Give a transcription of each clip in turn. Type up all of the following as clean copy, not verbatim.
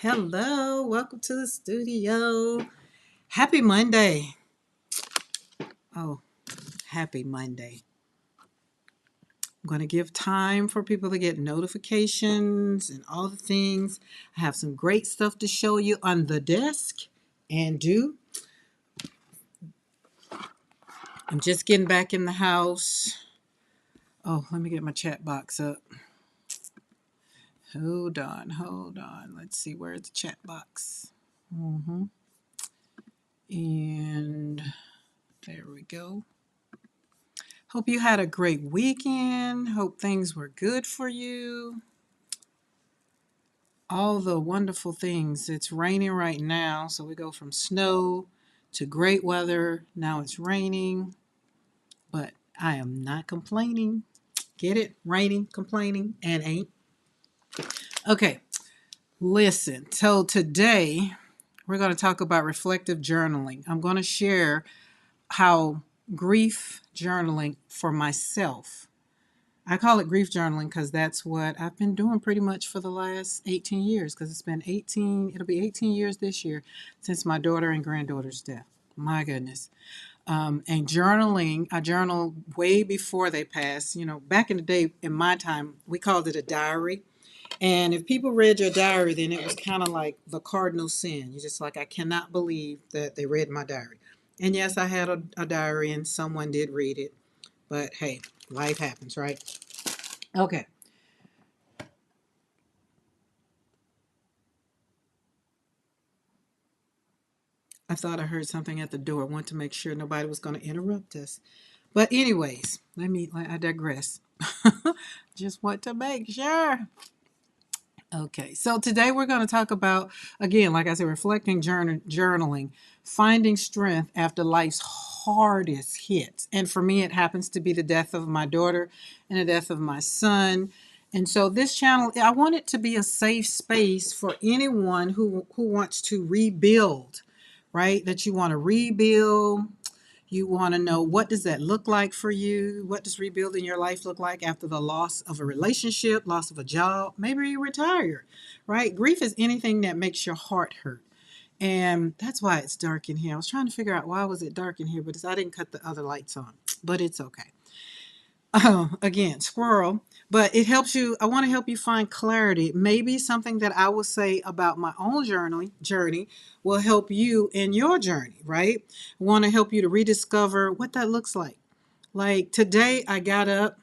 Hello, welcome to the studio. Happy Monday. Oh, happy Monday. I'm going to give time for people to get notifications and all the things. I have some great stuff to show you on the desk and do. I'm just getting back in the house. Oh, let me get my chat box up. Hold on. Let's see, where's the chat box? And there we go. Hope you had a great weekend. Hope things were good for you. All the wonderful things. It's raining right now, so we go from snow to great weather. Now it's raining, but I am not complaining. Get it? Raining, complaining, and ain't. Okay, listen. So today we're going to talk about reflective journaling. I'm going to share how grief journaling for myself. I call it grief journaling because that's what I've been doing pretty much for the last 18 years, because it'll be 18 years this year since my daughter and granddaughter's death. My goodness. And journaling, I journaled way before they passed. You know, back in the day, in my time, we called it a diary. And if people read your diary, then it was kind of like the cardinal sin. You're just like, I cannot believe that they read my diary. And yes, I had a diary and someone did read it. But hey, life happens, right? Okay. I thought I heard something at the door. I want to make sure nobody was going to interrupt us. But anyways, I digress. Just want to make sure. Okay, so today we're going to talk about, again, like I said, reflecting, journaling, finding strength after life's hardest hits. And for me, it happens to be the death of my daughter and the death of my son. And so this channel, I want it to be a safe space for anyone who wants to rebuild, right? That you want to rebuild. You want to know, what does that look like for you? What does rebuilding your life look like after the loss of a relationship, loss of a job? Maybe you retire, right? Grief is anything that makes your heart hurt. And that's why it's dark in here. I was trying to figure out why was it dark in here, but I didn't cut the other lights on. But it's okay. Again, squirrel. But it helps you. I want to help you find clarity. Maybe something that I will say about my own journey will help you in your journey, right? I want to help you to rediscover what that looks like. Like today, I got up.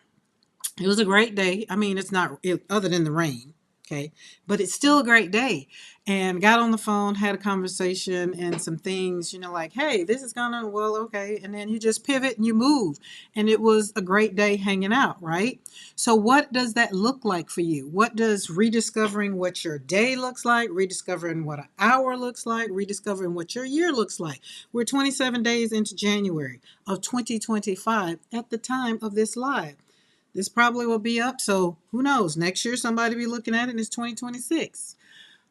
It was a great day. I mean, it's not other than the rain, okay? But it's still a great day. And got on the phone, had a conversation and some things, like, hey, this is gonna, well, okay. And then you just pivot and you move. And it was a great day hanging out, right? So what does that look like for you? What does rediscovering what your day looks like, rediscovering what an hour looks like, rediscovering what your year looks like? We're 27 days into January of 2025 at the time of this live. This probably will be up, so who knows? Next year, somebody will be looking at it and it's 2026.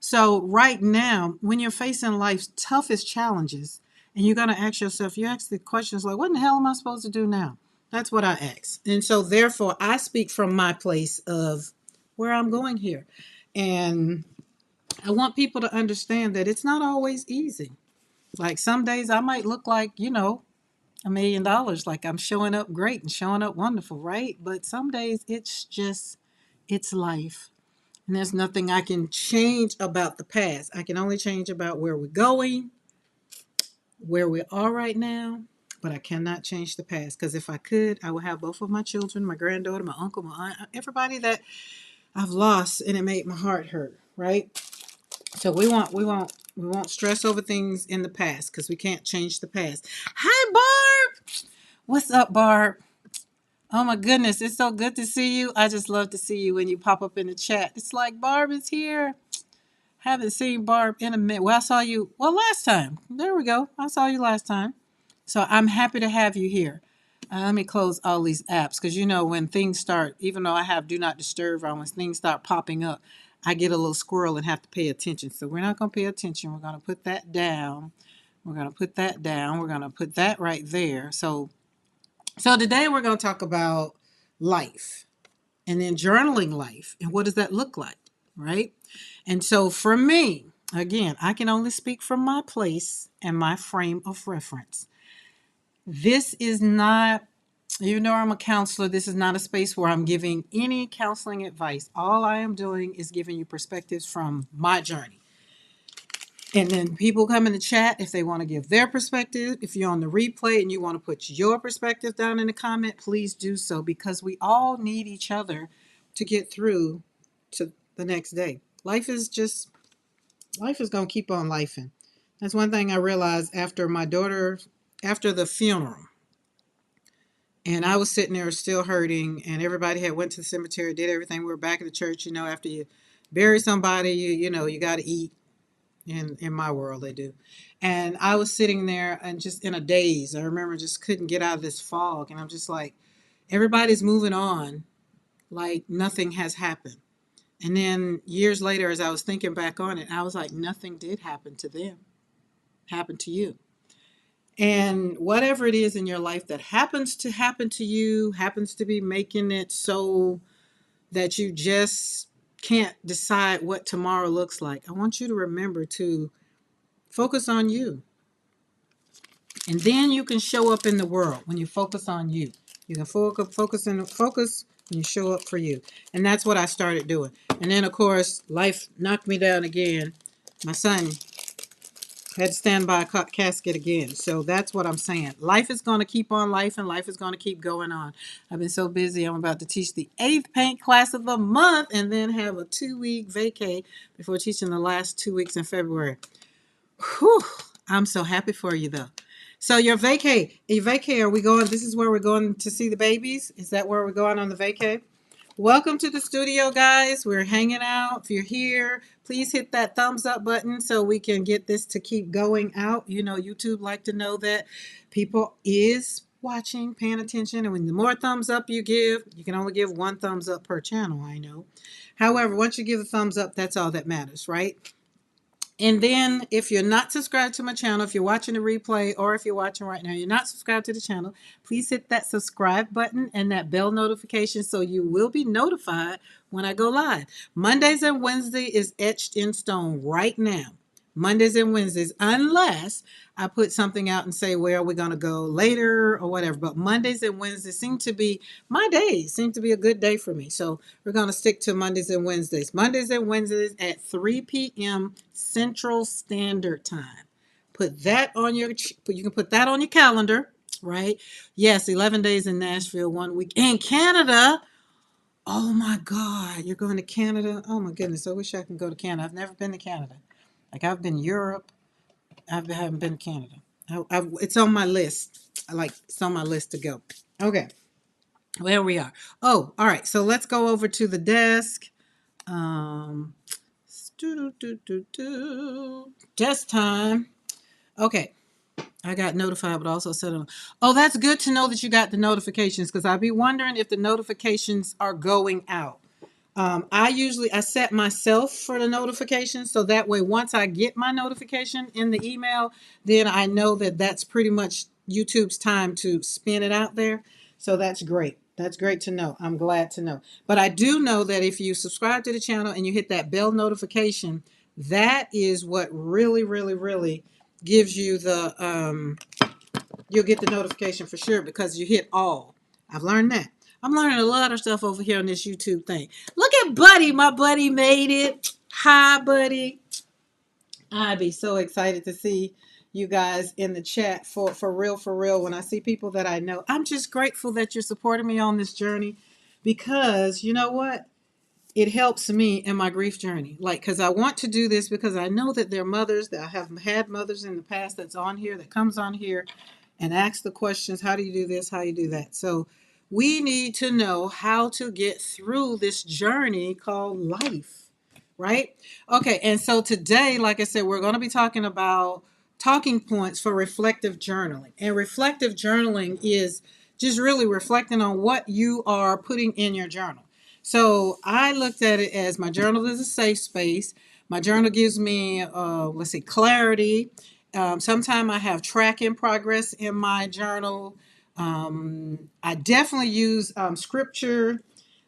So right now, when you're facing life's toughest challenges, and you're going to ask yourself, you ask the questions like, what in the hell am I supposed to do now? That's what I ask. And so therefore, I speak from my place of where I'm going here. And I want people to understand that it's not always easy. Like some days I might look like, $1 million, like I'm showing up great and showing up wonderful, right? But some days it's life. And there's nothing I can change about the past. I can only change about where we're going, where we are right now. But I cannot change the past, because if I could, I would have both of my children, my granddaughter, my uncle, my aunt, everybody that I've lost, and it made my heart hurt, right? So we won't stress over things in the past because we can't change the past. Hi, Barb. What's up, Barb? Oh my goodness, it's so good to see you. I just love to see you when you pop up in the chat. It's like Barb is here. Haven't seen Barb in a minute. Well, I saw you, last time. There we go. I saw you last time. So I'm happy to have you here. Let me close all these apps, because when things start, even though I have do not disturb on, when things start popping up, I get a little squirrel and have to pay attention. So we're not going to pay attention. We're going to put that down. We're going to put that down. We're going to put that right there. So today we're going to talk about life, and then journaling life, and what does that look like, right? And so for me, Again, I can only speak from my place and my frame of reference. This is not, even though I'm a counselor, this is not a space where I'm giving any counseling advice. All I am doing is giving you perspectives from my journey. And then people come in the chat if they want to give their perspective. If you're on the replay and you want to put your perspective down in the comment, please do so, because we all need each other to get through to the next day. Life is going to keep on lifing. That's one thing I realized after my daughter, after the funeral. And I was sitting there still hurting, and everybody had went to the cemetery, did everything. We were back at the church. After you bury somebody, you got to eat. In my world, they do. And I was sitting there and just in a daze. I remember just couldn't get out of this fog, and I'm just like, everybody's moving on like nothing has happened. And then years later, as I was thinking back on it, I was like, nothing did happen to them. Happened to you. And whatever it is in your life that happens to happen to you, happens to be making it so that you just can't decide what tomorrow looks like. I want you to remember to focus on you. And then you can show up in the world when you focus on you. You can focus when you show up for you. And that's what I started doing. And then, of course, life knocked me down again. My son had to stand by a casket again. So that's what I'm saying. Life is going to keep on life, and life is going to keep going on. I've been so busy. I'm about to teach the 8th paint class of the month and then have a 2-week vacay before teaching the last 2 weeks in February. Whew. I'm so happy for you, though. So your vacay, are we going? This is where we're going to see the babies? Is that where we're going on the vacay? Welcome to the studio, guys. We're hanging out. If you're here, please hit that thumbs up button so we can get this to keep going out. YouTube like to know that people is watching, paying attention. And when the more thumbs up you give, you can only give 1 thumbs up per channel, I know. However, once you give a thumbs up, that's all that matters, right? And then if you're not subscribed to my channel, if you're watching the replay or if you're watching right now, you're not subscribed to the channel, please hit that subscribe button and that bell notification so you will be notified when I go live. Mondays and Wednesdays is etched in stone right now. Mondays and Wednesdays, unless I put something out and say where we're going to go later or whatever. But Mondays and Wednesdays seem to be my days, seem to be a good day for me. So we're going to stick to Mondays and Wednesdays. Mondays and Wednesdays at 3 p.m. Central Standard Time. Put that on you can put that on your calendar, right? Yes, 11 days in Nashville, 1 week in Canada. Oh my God, you're going to Canada? Oh my goodness, I wish I could go to Canada. I've never been to Canada. Like I've been Europe, haven't been to Canada. It's on my list. It's on my list to go. Okay, where we are. Oh, all right. So let's go over to the desk. Desk time. Okay. I got notified, but also said, oh, that's good to know that you got the notifications, because I'd be wondering if the notifications are going out. I set myself for the notifications, so that way once I get my notification in the email, then I know that that's pretty much YouTube's time to spin it out there. So that's great. That's great to know. I'm glad to know. But I do know that if you subscribe to the channel and you hit that bell notification, that is what really, really, really gives you you'll get the notification for sure, because you hit all. I've learned that. I'm learning a lot of stuff over here on this YouTube thing. Look at Buddy. My buddy made it. Hi, Buddy. I'd be so excited to see you guys in the chat for real, for real. When I see people that I know, I'm just grateful that you're supporting me on this journey, because you know what? It helps me in my grief journey. Because I want to do this, because I know that there are mothers, that I have had mothers in the past that's on here, that comes on here and asks the questions, how do you do this? How do you do that? So we need to know how to get through this journey called life, right? Okay, and so today, like I said, we're going to be talking about talking points for reflective journaling. And reflective journaling is just really reflecting on what you are putting in your journal. So I looked at it as my journal is a safe space. My journal gives me, clarity. Sometimes I have tracking progress in my journal. I definitely use scripture.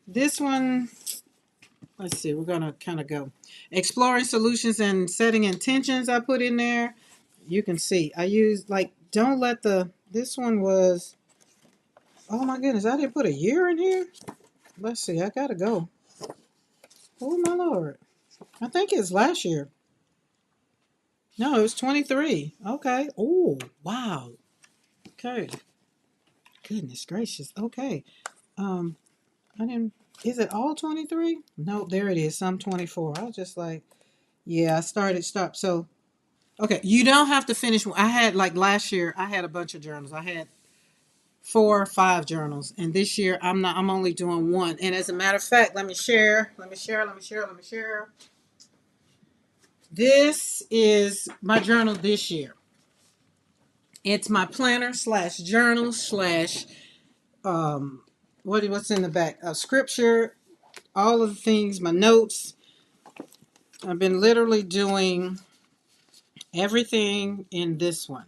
This one, let's see, we're going to kind of go. Exploring solutions and setting intentions I put in there. You can see I used like, don't let this one was, oh my goodness, I didn't put a year in here. Let's see, I got to go. Oh my Lord. I think it's last year. No, it was 23. Okay. Oh, wow. Okay. Goodness gracious. Okay. Um, I didn't, is it all 23? No, there it is. Some 24. I was just like, yeah, I started, stop. So, okay, you don't have to finish. I had like last year, I had a bunch of journals. I had 4 or 5 journals. And this year I'm only doing one. And as a matter of fact, let me share. This is my journal this year. It's my planner slash journal slash what's in the back? Scripture, all of the things, my notes. I've been literally doing everything in this one.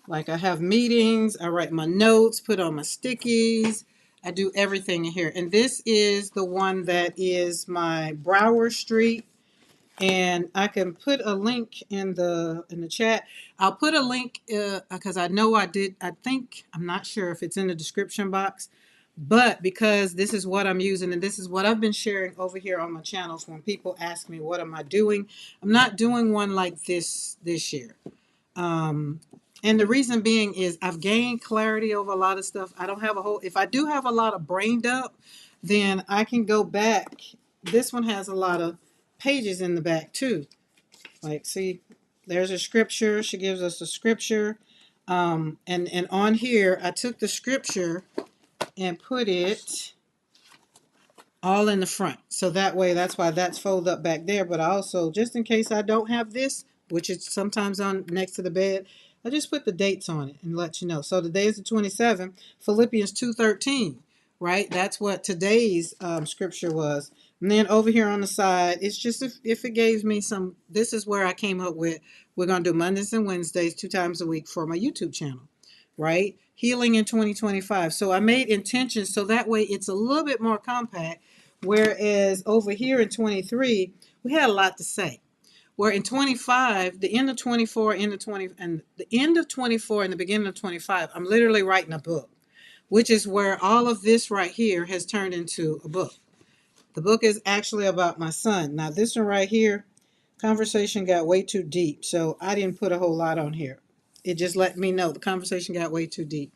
Like I have meetings, I write my notes, put on my stickies. I do everything in here. And this is the one that is my Brower Street. And I can put a link in the chat. I'll put a link because I know I did. I think I'm not sure if it's in the description box, but because this is what I'm using and this is what I've been sharing over here on my channels. When people ask me what am I doing, I'm not doing one like this year. Um, and the reason being is I've gained clarity over a lot of stuff. I don't have a whole. If I do have a lot of brain dump, then I can go back. This one has a lot of pages in the back too. Like, see, there's a scripture. She gives us a scripture. And on here, I took the scripture and put it all in the front. So that way, that's why that's folded up back there. But I also, just in case I don't have this, which is sometimes on next to the bed, I just put the dates on it and let you know. So today is the 27th, Philippians 2:13, right? That's what today's scripture was. And then over here on the side, it's just if it gave me some, this is where I came up with, we're going to do Mondays and Wednesdays 2 times a week for my YouTube channel, right? Healing in 2025. So I made intentions so that way it's a little bit more compact. Whereas over here in 23, we had a lot to say. Where in 25, the end of 24, end of 20, and the end of 24 and the beginning of 25, I'm literally writing a book, which is where all of this right here has turned into a book. The book is actually about my son. Now, this one right here, conversation got way too deep, so I didn't put a whole lot on here. It just let me know the conversation got way too deep.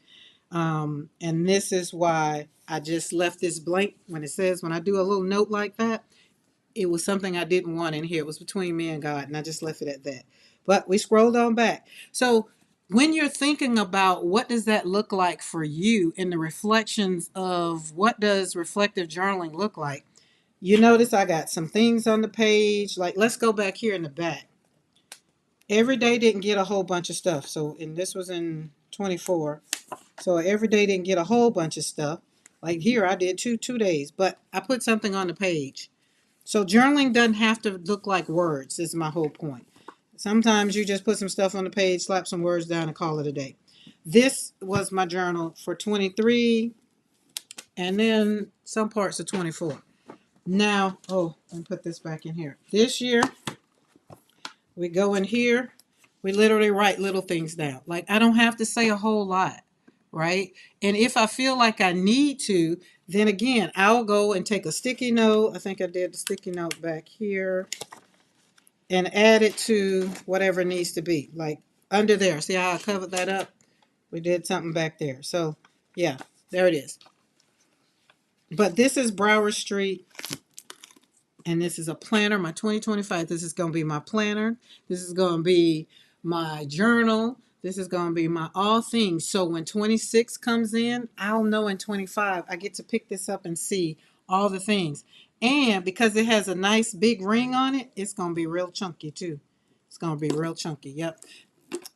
And this is why I just left this blank when it says, when I do a little note like that, it was something I didn't want in here. It was between me and God, and I just left it at that. But we scrolled on back. So when you're thinking about what does that look like for you in the reflections of what does reflective journaling look like, you notice I got some things on the page. Like, let's go back here in the back. Every day didn't get a whole bunch of stuff. So, and this was in 24. So every day didn't get a whole bunch of stuff. Like here, I did two days, but I put something on the page. So journaling doesn't have to look like words, is my whole point. Sometimes you just put some stuff on the page, slap some words down, and call it a day. This was my journal for 23, and then some parts of 24. Now, oh, let me put this back in here. This year, we go in here, we literally write little things down. Like, I don't have to say a whole lot, right? And if I feel like I need to, then again, I'll go and take a sticky note. I think I did the sticky note back here and add it to whatever it needs to be. Like under there. See how I covered that up? We did something back there. So, yeah, there it is. But this is Brower Street. And this is a planner, my 2025. This is going to be my planner. This is going to be my journal. This is going to be my all things. So when 26 comes in, I'll know in 25, I get to pick this up and see all the things. And because it has a nice big ring on it, it's going to be real chunky too. It's going to be real chunky. Yep.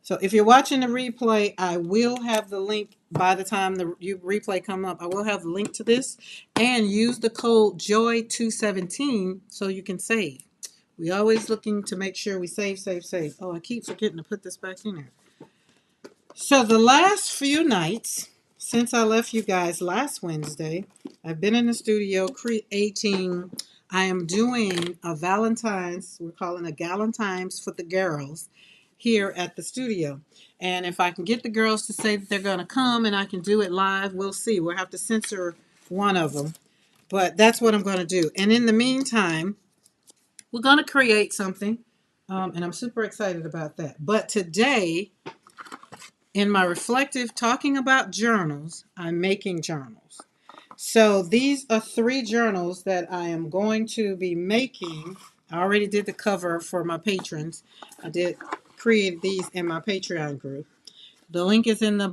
So if you're watching the replay, I will have the link by the time the replay come up. I will have the link to this, and use the code JOY217 so you can save. We always looking to make sure we save. Oh, I keep forgetting to put this back in there. So the last few nights since I left you guys last Wednesday, I've been in the studio creating I am doing a Valentine's, we're calling a Galentine's for the girls here at the studio. And if I can get the girls to say that they're going to come and I can do it live, we'll see. We'll have to censor one of them. But that's what I'm going to do. And in the meantime, we're going to create something. And I'm super excited about that. But today, in my reflective talking about journals, I'm making journals. So these are 3 journals that I am going to be making. I already did the cover for my patrons. I did create these in my Patreon group. The link is in the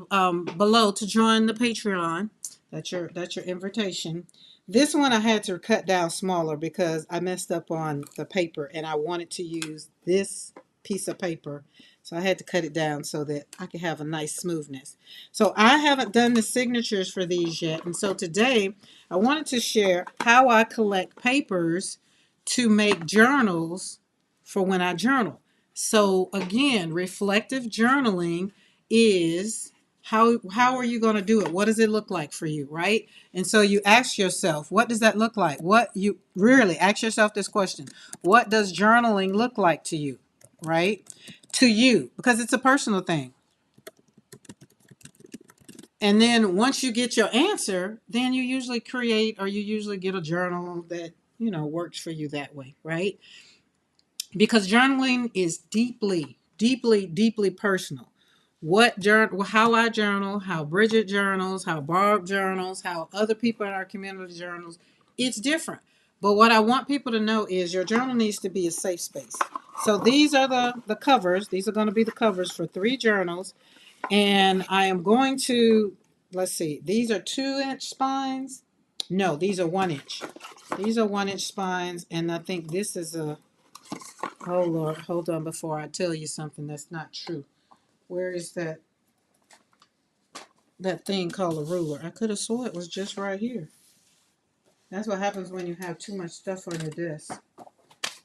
below to join the Patreon. That's your invitation. This one I had to cut down smaller because I messed up on the paper and I wanted to use this piece of paper. So I had to cut it down so that I could have a nice smoothness. So I haven't done the signatures for these yet. And so today I wanted to share how I collect papers to make journals for when I journal. So again, reflective journaling is how are you going to do it? What does it look like for you, right? And so you ask yourself, what does that look like? What you really ask yourself this question. What does journaling look like to you, right? To you, because it's a personal thing. And then once you get your answer, then you usually create or you usually get a journal that, works for you that way, right? Because journaling is deeply, deeply, deeply personal. How I journal, how Bridget journals, how Barb journals, how other people in our community journals, it's different. But what I want people to know is your journal needs to be a safe space. So these are the covers. These are going to be the covers for 3 journals. And I am going to, let's see, these are 2-inch spines. No, these are 1-inch. These are 1-inch spines. And I think this is oh Lord, hold on before I tell you something that's not true. Where is that thing called a ruler? I could have swore it was just right here. That's what happens when you have too much stuff on your desk.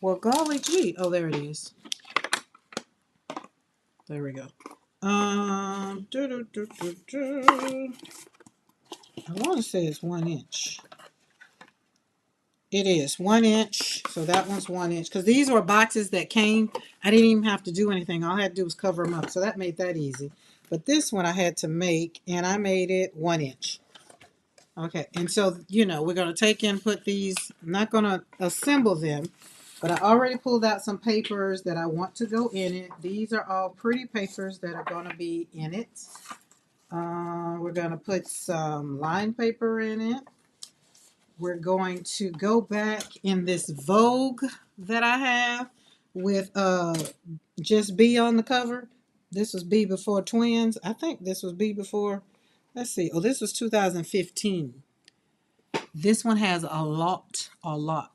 Well, golly gee. Oh, there it is. There we go. Do, do, do, do, do. I want to say it's 1-inch. It is 1-inch. So that one's 1-inch. Because these were boxes that came. I didn't even have to do anything. All I had to do was cover them up. So that made that easy. But this one I had to make, and I made it 1-inch. Okay, and so, we're going to take and put these, I'm not going to assemble them, but I already pulled out some papers that I want to go in it. These are all pretty papers that are going to be in it. We're going to put some line paper in it. We're going to go back in this Vogue that I have with just B on the cover. This was B before Twins. I think this was B before, let's see. Oh, this was 2015. This one has a lot. Hello,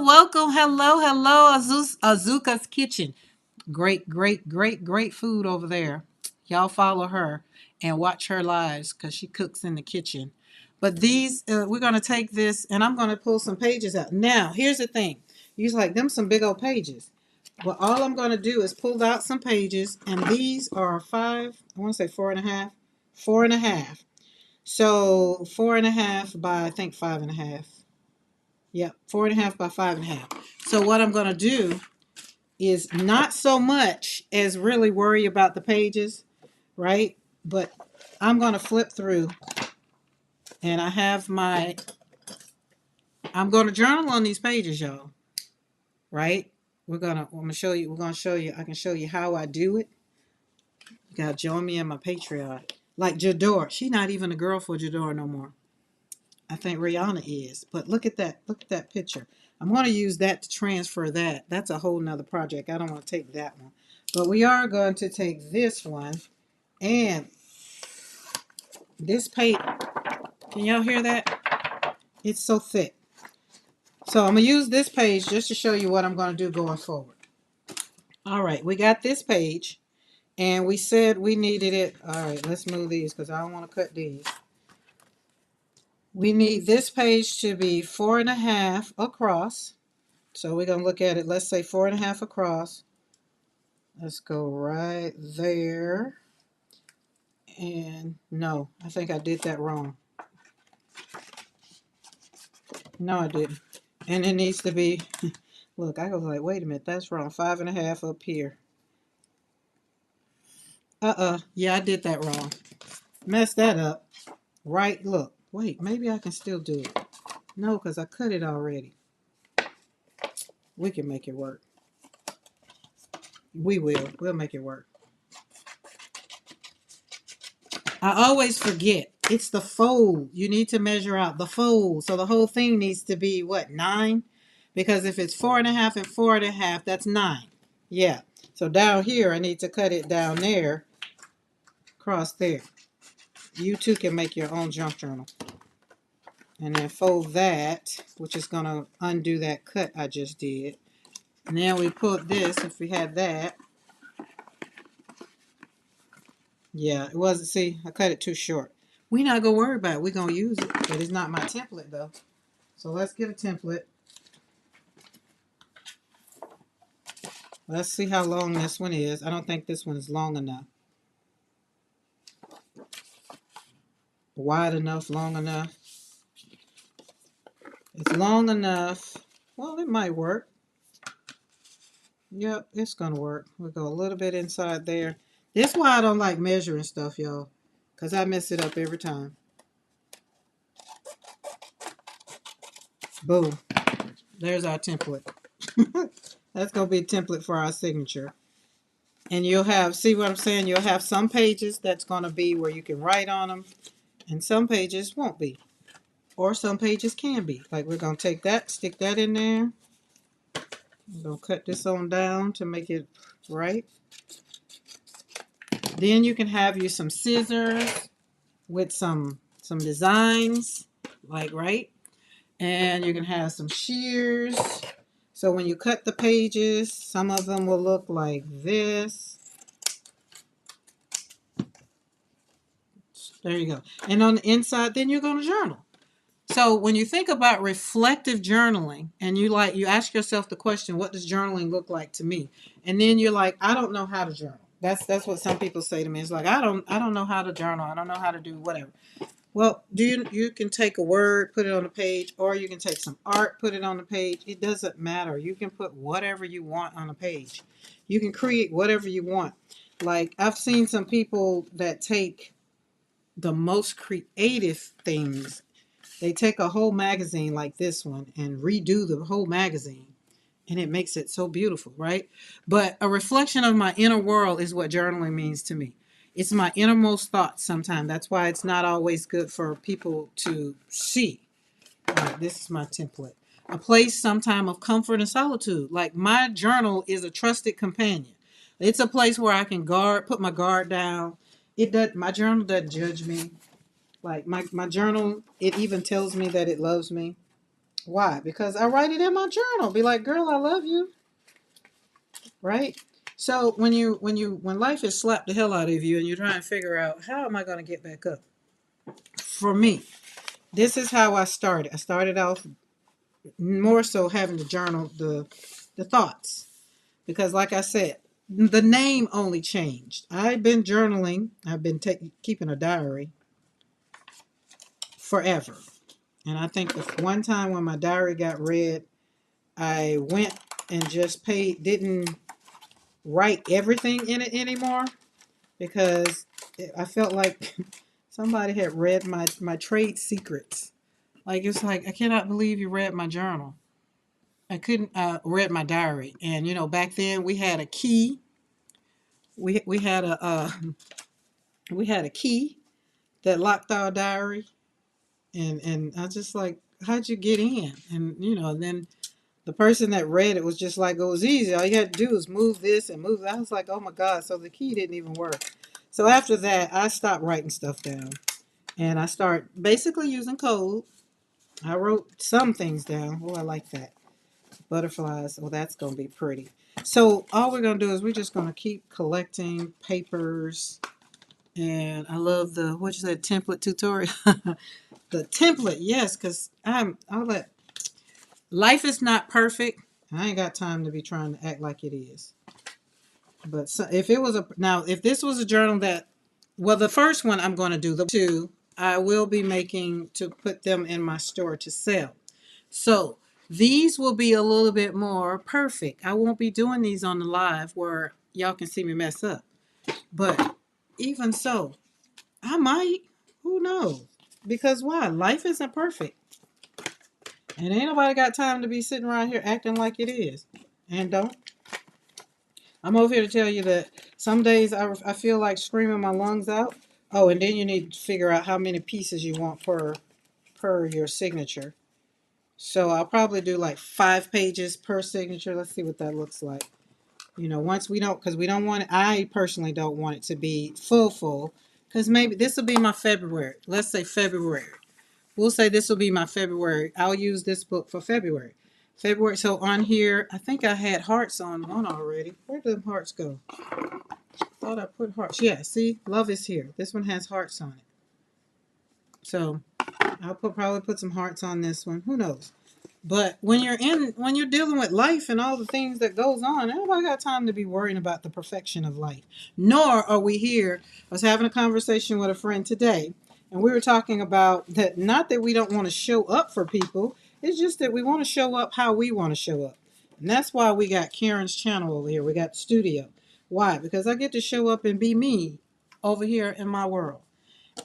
welcome. Hello, Azuka's Kitchen. Great, great, great, great food over there. Y'all follow her and watch her lives because she cooks in the kitchen. But these, we're going to take this and I'm going to pull some pages out. Now, here's the thing. You like them some big old pages. Well, all I'm going to do is pull out some pages, and these are 5, I want to say 4.5, 4.5. So 4.5 by I think 5.5. Yep, 4.5 by 5.5. So what I'm going to do is not so much as really worry about the pages, right? But I'm going to flip through, and I'm going to journal on these pages, y'all. Right? I'm going to show you. I can show you how I do it. You got to join me in my Patreon. Like Jador, she's not even a girl for Jador no more. I think Rihanna is. But look at that. Look at that picture. I'm going to use that to transfer that. That's a whole nother project. I don't want to take that one. But we are going to take this one and this page. Can y'all hear that? It's so thick. So I'm going to use this page just to show you what I'm going to do going forward. All right. We got this page. And we said we needed it. All right. Let's move these because I don't want to cut these. We need this page to be 4.5 across. So we're going to look at it. Let's say 4.5 across. Let's go right there. And no, I think I did that wrong. No, I didn't. And it needs to be, look, I was like, wait a minute, that's wrong. 5.5 up here. Yeah, I did that wrong. Messed that up. Right, look. Wait, maybe I can still do it. No, because I cut it already. We can make it work. We will. We'll make it work. I always forget. It's the fold. You need to measure out the fold. So the whole thing needs to be what, 9? Because if it's 4.5 and 4.5, that's 9. Yeah. So down here, I need to cut it down there, across there. You too can make your own junk journal. And then fold that, which is going to undo that cut I just did. And then we put this, if we had that. Yeah, it wasn't, see, I cut it too short. We're not going to worry about it. We're going to use it, but it's not my template though. So let's get a template. Let's see how long this one is. I don't think this one is long enough. Wide enough, long enough. It's long enough. Well, it might work. Yep, it's going to work. We'll go a little bit inside there. This is why I don't like measuring stuff, y'all. Because I mess it up every time. Boom. There's our template. That's going to be a template for our signature. And you'll have, see what I'm saying? You'll have some pages that's going to be where you can write on them. And some pages won't be. Or some pages can be. Like we're going to take that, stick that in there. I'm going to cut this on down to make it right. Then you can have you some scissors with some designs, like right. And you can have some shears. So when you cut the pages, some of them will look like this. There you go. And on the inside, then you're going to journal. So when you think about reflective journaling and you ask yourself the question, what does journaling look like to me? And then you're like, I don't know how to journal. That's what some people say to me. It's like, I don't know how to journal. I don't know how to do whatever. Well, you can take a word, put it on the page, or you can take some art, put it on the page. It doesn't matter. You can put whatever you want on a page. You can create whatever you want. Like I've seen some people that take the most creative things. They take a whole magazine like this one and redo the whole magazine. And it makes it so beautiful, right? But a reflection of my inner world is what journaling means to me. It's my innermost thoughts sometimes. That's why it's not always good for people to see. Right, this is my template. A place sometime of comfort and solitude. Like my journal is a trusted companion. It's a place where I can put my guard down. My journal doesn't judge me. Like my journal, it even tells me that it loves me. Why? Because I write it in my journal. Be like, girl, I love you. Right? So when life has slapped the hell out of you and you're trying to figure out how am I going to get back up? For me, this is how I started. I started off more so having to journal the thoughts. Because like I said, the name only changed. I've been journaling. I've been keeping a diary forever. And I think the one time when my diary got read, I went and just didn't write everything in it anymore because I felt like somebody had read my trade secrets. Like it's like, I cannot believe you read my journal. I couldn't read my diary. And back then we had a key. We had a key that locked our diary, and I just like, how'd you get in? And then the person that read it was just like, it was easy. All you had to do was move this and move that. I was like, oh my God. So the key didn't even work. So after that, I stopped writing stuff down. And I start basically using code. I wrote some things down. Oh, I like that. Butterflies. Oh, that's going to be pretty. So all we're going to do is we're just going to keep collecting papers. And I love what you said, template tutorial. The template, yes, because life is not perfect. I ain't got time to be trying to act like it is. But if this was a journal the first one I'm going to do, the two, I will be making to put them in my store to sell. So these will be a little bit more perfect. I won't be doing these on the live where y'all can see me mess up. But even so, I might. Who knows? Because why? Life isn't perfect. And ain't nobody got time to be sitting around here acting like it is. And don't. I'm over here to tell you that some days I feel like screaming my lungs out. Oh, and then you need to figure out how many pieces you want per your signature. So I'll probably do like 5 pages per signature. Let's see what that looks like. Once we don't, because we don't want it, I personally don't want it to be full, because maybe this will be my February. Let's say February. We'll say this will be my February. I'll use this book for February. February. So on here, I think I had hearts on one already. Where did the hearts go? Thought I put hearts. Yeah, see, love is here. This one has hearts on it. So I'll probably put some hearts on this one. Who knows? But when you're dealing with life and all the things that goes on, nobody got time to be worrying about the perfection of life. Nor are we here. I was having a conversation with a friend today, and we were talking about that. Not that we don't want to show up for people. It's just that we want to show up how we want to show up, and that's why we got Karen's channel over here. We got the studio. Why? Because I get to show up and be me over here in my world,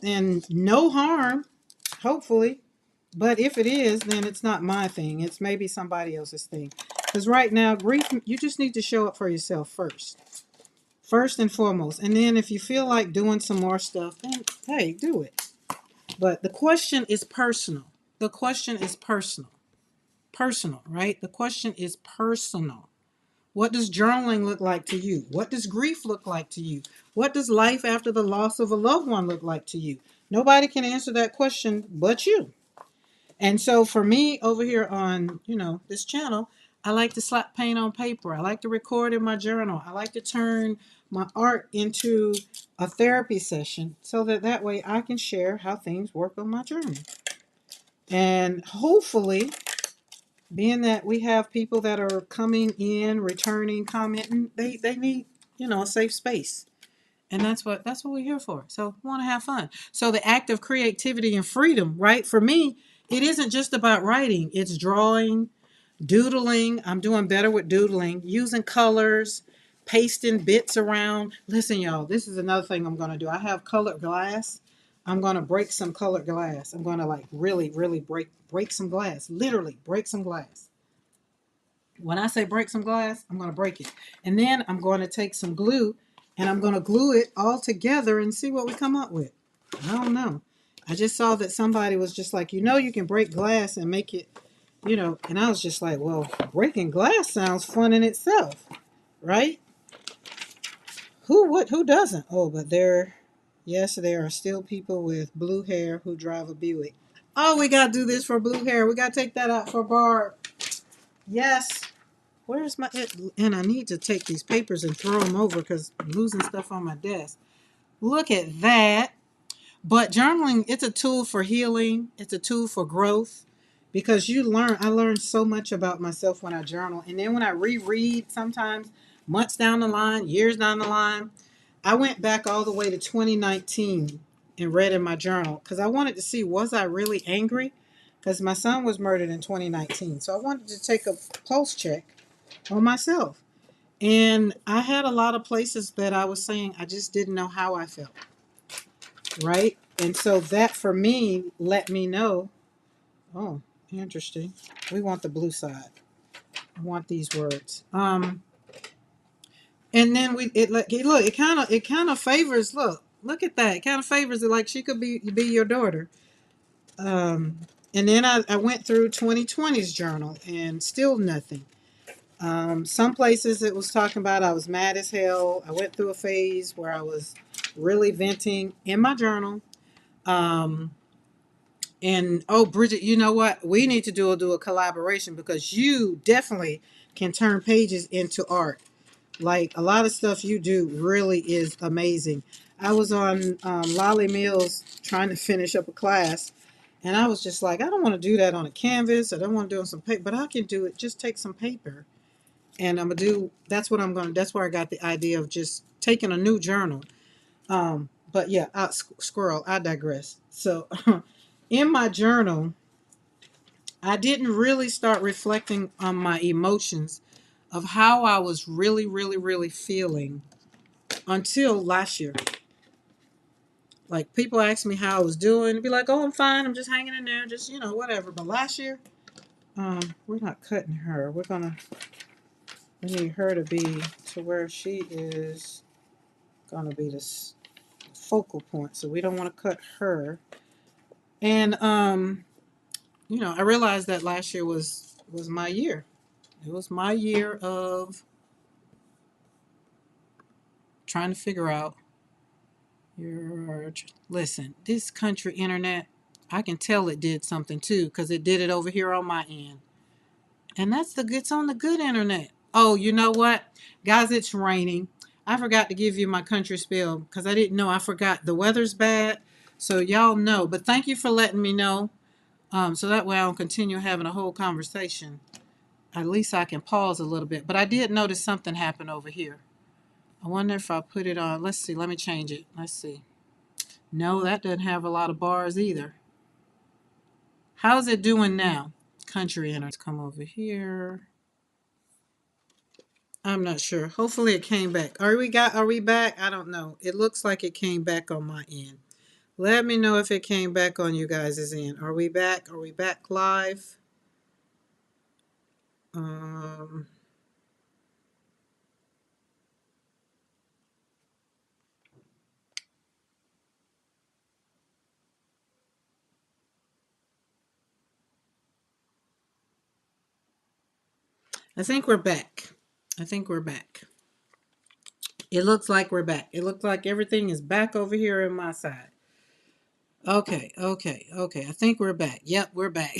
and no harm, hopefully. But if it is, then it's not my thing. It's maybe somebody else's thing. Because right now, grief, you just need to show up for yourself first. First and foremost. And then if you feel like doing some more stuff, then hey, do it. But the question is personal. The question is personal. Personal, right? The question is personal. What does journaling look like to you? What does grief look like to you? What does life after the loss of a loved one look like to you? Nobody can answer that question but you. And so for me over here on, this channel, I like to slap paint on paper. I like to record in my journal. I like to turn my art into a therapy session so that way I can share how things work on my journey. And hopefully, being that we have people that are coming in, returning, commenting, they need, a safe space. And that's what we're here for. So we want to have fun. So the act of creativity and freedom, right? For me, it isn't just about writing. It's drawing, doodling. I'm doing better with doodling, using colors, pasting bits around. Listen, y'all, this is another thing I'm going to do. I have colored glass. I'm going to break some colored glass. I'm going to like really, really break some glass. Literally break some glass. When I say break some glass, I'm going to break it. And then I'm going to take some glue and I'm going to glue it all together and see what we come up with. I don't know. I just saw that somebody was just like, you can break glass and make it, and I was just like, well, breaking glass sounds fun in itself, right? Who doesn't? Oh, but yes, there are still people with blue hair who drive a Buick. Oh, we got to do this for blue hair. We got to take that out for Barb. Yes. Where's my, and I need to take these papers and throw them over because I'm losing stuff on my desk. Look at that. But journaling, it's a tool for healing. It's a tool for growth because I learned so much about myself when I journal. And then when I reread sometimes months down the line, years down the line, I went back all the way to 2019 and read in my journal because I wanted to see, was I really angry? Because my son was murdered in 2019. So I wanted to take a pulse check on myself. And I had a lot of places that I was saying I just didn't know how I felt. Right? And so that for me let me know, oh, interesting. We want the blue side. I want these words. And then it kind of favors, look at that. It kind of favors it like she could be your daughter. And then I went through 2020's journal and still nothing. Some places it was talking about I was mad as hell. I went through a phase where I was really venting in my journal. And oh, Bridget, you know what? We need to do a collaboration because you definitely can turn pages into art. Like a lot of stuff you do really is amazing. I was on Lolly Mills trying to finish up a class, and I was just like, I don't want to do that on a canvas. I don't want to do it on some paper, but I can do it. Just take some paper, and that's what I'm going to. That's where I got the idea of just taking a new journal. But yeah, squirrel. I digress. So, in my journal, I didn't really start reflecting on my emotions of how I was really, really, really feeling until last year. Like people ask me how I was doing, I'd be like, "Oh, I'm fine. I'm just hanging in there, just whatever." But last year, we're not cutting her. We need her to be to where she is gonna be this focal point. So we don't want to cut her. And I realized that last year was my year. It was my year of trying to figure out your listen, this country internet, I can tell it did something too, because it did it over here on my end. And it's on the good internet. Oh, you know what? Guys, it's raining. I forgot to give you my country spiel because I didn't know. I forgot. The weather's bad. So y'all know. But thank you for letting me know. So that way I don't continue having a whole conversation. At least I can pause a little bit. But I did notice something happened over here. I wonder if I put it on. Let's see. Let me change it. Let's see. No, that doesn't have a lot of bars either. How's it doing now? Country internet. Let's come over here. I'm not sure. Hopefully it came back. Are we back? I don't know. It looks like it came back on my end. Let me know if it came back on you guys' end. Are we back? Are we back live? Um I think we're back. I think we're back. It looks like we're back. It looks like everything is back over here on my side. Okay. I think we're back. Yep, we're back.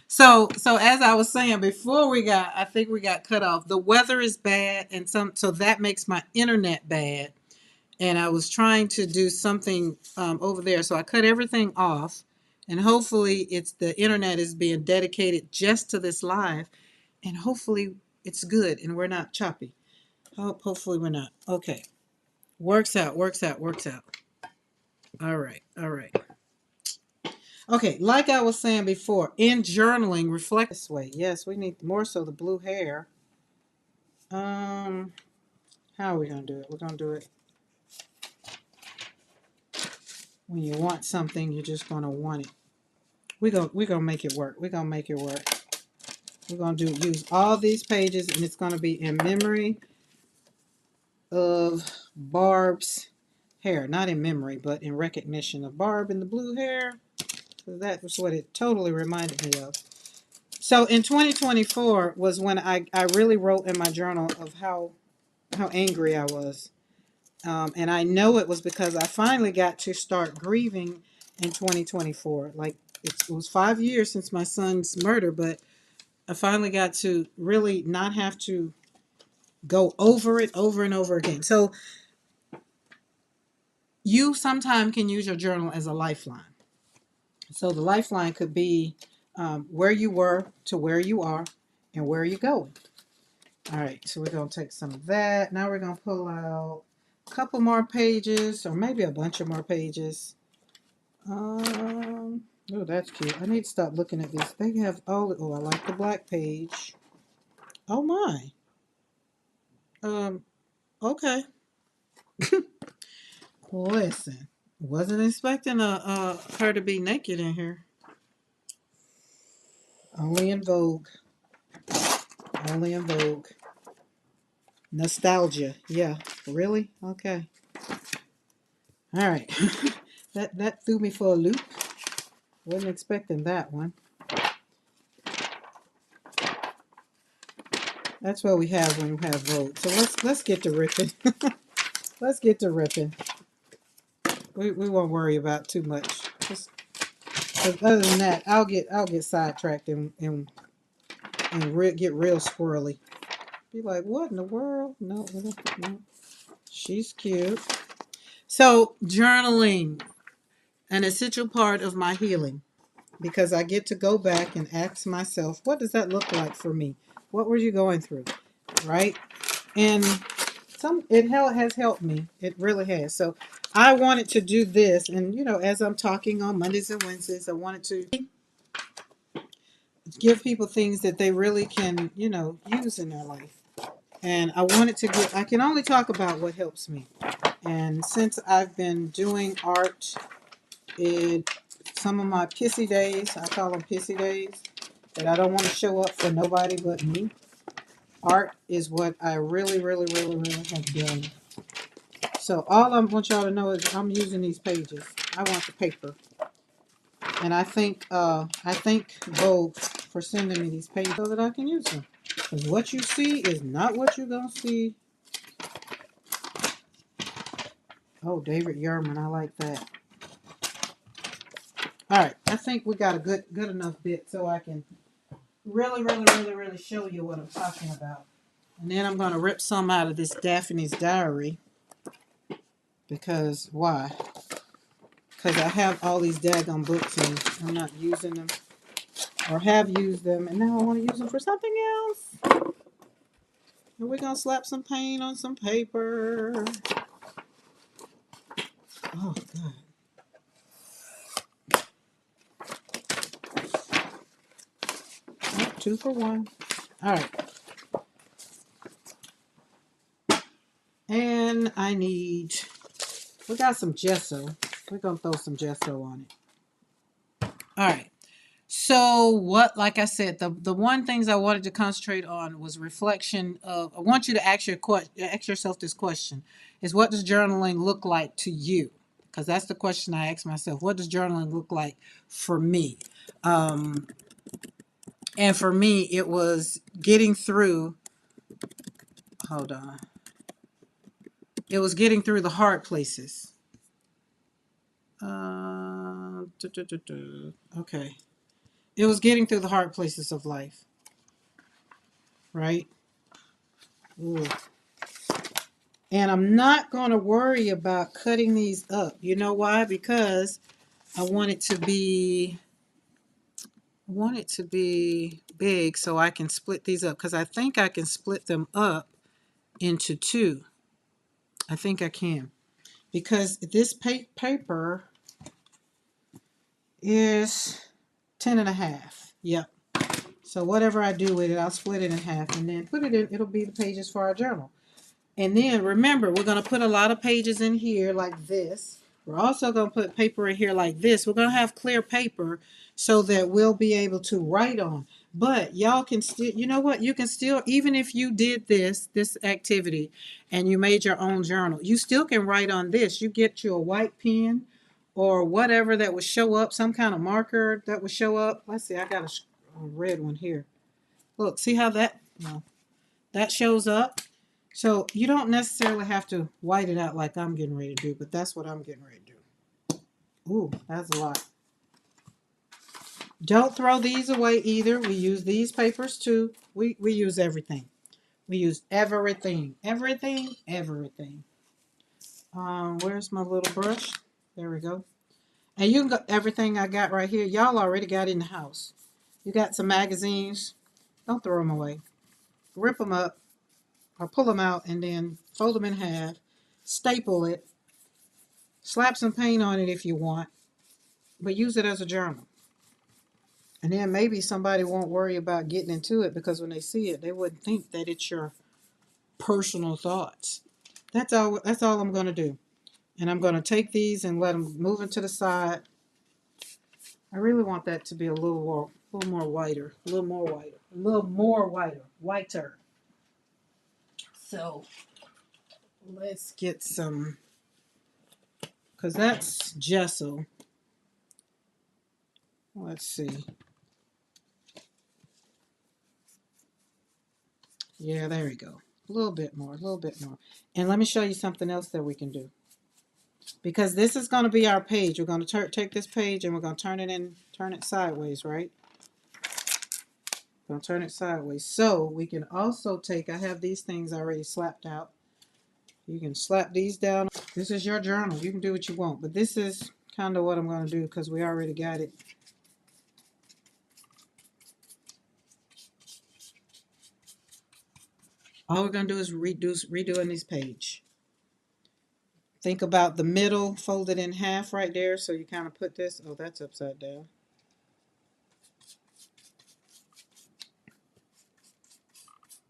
So as I was saying before I think we got cut off. The weather is bad and so that makes my internet bad. And I was trying to do something over there. So I cut everything off and hopefully it's the internet is being dedicated just to this live and hopefully it's good and we're not choppy. Hopefully we're not. Okay. Works out. All right. Okay, like I was saying before, in journaling, reflect this way. Yes, we need more so the blue hair. Um, how are we gonna do it? We're gonna do it when you want something, you're just gonna want it. We're gonna make it work. We're gonna use all these pages, and it's gonna be in memory of Barb's hair, not in memory, but in recognition of Barb and the blue hair. So that was what it totally reminded me of. So in 2024 was when I really wrote in my journal of how angry I was. And I know it was because I finally got to start grieving in 2024. Like it was 5 years since my son's murder, but I finally got to really not have to go over it over and over again. So you sometimes can use your journal as a lifeline. So the lifeline could be where you were to where you are and where you're going. All right, so we're going to take some of that. Now we're going to pull out a couple more pages or maybe a bunch of more pages. Oh, that's cute. I need to stop looking at this. They have I like the black page. Oh my. Okay. Listen, wasn't expecting her to be naked in here. Only in Vogue. Only in Vogue. Nostalgia. Yeah. Really? Okay. All right. That threw me for a loop. Wasn't expecting that one. That's what we have when we have Vogue. So let's get to ripping. Let's get to ripping. We won't worry about too much. Just, other than that, I'll get sidetracked and get real squirrely. Be like, what in the world? No. She's cute. So journaling, an essential part of my healing, because I get to go back and ask myself, what does that look like for me? What were you going through, right? And has helped me. It really has. So I wanted to do this, and as I'm talking on Mondays and Wednesdays, I wanted to give people things that they really can, use in their life. And I wanted to get. I can only talk about what helps me. And since I've been doing art, some of my pissy days, I call them pissy days, that I don't want to show up for nobody but me. Art is what I really, really, really, really have done. So all I want y'all to know is I'm using these pages. I want the paper. And I thank Vogue for sending me these pages so that I can use them. Because what you see is not what you're gonna see. Oh, David Yerman, I like that. All right, I think we got a good enough bit so I can really, really, really, really show you what I'm talking about. And then I'm gonna rip some out of this Daphne's Diary. Because why? Because I have all these daggone books and I'm not using them. Or have used them, and now I want to use them for something else. And we're going to slap some paint on some paper. Oh, God. Oh, 2 for 1. All right. And we got some gesso. We're going to throw some gesso on it. All right. So like I said, the one things I wanted to concentrate on was reflection of, I want you to ask yourself this question, is what does journaling look like to you? Because that's the question I ask myself. What does journaling look like for me? And for me, it was getting through, hold on. It was getting through the hard places. Okay. It was getting through the hard places of life, right? Ooh. And I'm not going to worry about cutting these up. You know why? Because I want it to be big so I can split these up. Because I think I can split them up into 2. I think I can. Because this paper is 10.5. Yep. So whatever I do with it, I'll split it in half and then put it in. It'll be the pages for our journal. And then remember, we're going to put a lot of pages in here like this. We're also going to put paper in here like this. We're going to have clear paper so that we'll be able to write on. But y'all can still, you know what? You can still, even if you did this activity and you made your own journal, you still can write on this. You get you a white pen or whatever that would show up, some kind of marker that would show up. Let's see, I got a red one here. Look, see how that shows up? So you don't necessarily have to white it out like I'm getting ready to do, but that's what I'm getting ready to do. Ooh, that's a lot. Don't throw these away either. We use these papers too. We use everything. We use everything. Everything. Everything. Where's my little brush? There we go. And you can go everything I got right here. Y'all already got in the house. You got some magazines. Don't throw them away. Rip them up or pull them out and then fold them in half. Staple it. Slap some paint on it if you want, but use it as a journal. And then maybe somebody won't worry about getting into it because when they see it, they wouldn't think that it's your personal thoughts. That's all I'm going to do. And I'm going to take these and let them move into the side. I really want that to be a little more whiter, whiter. So let's get some, because that's gesso. Let's see. Yeah, there we go. A little bit more. And let me show you something else that we can do. Because this is going to be our page. We're going to take this page and we're going to turn it sideways, right? We're going to turn it sideways. So we can also take, I have these things already slapped out. You can slap these down. This is your journal. You can do what you want. But this is kind of what I'm going to do because we already got it. All we're going to do is redoing this page. Think about the middle folded in half right there. So you kind of put this, oh, that's upside down.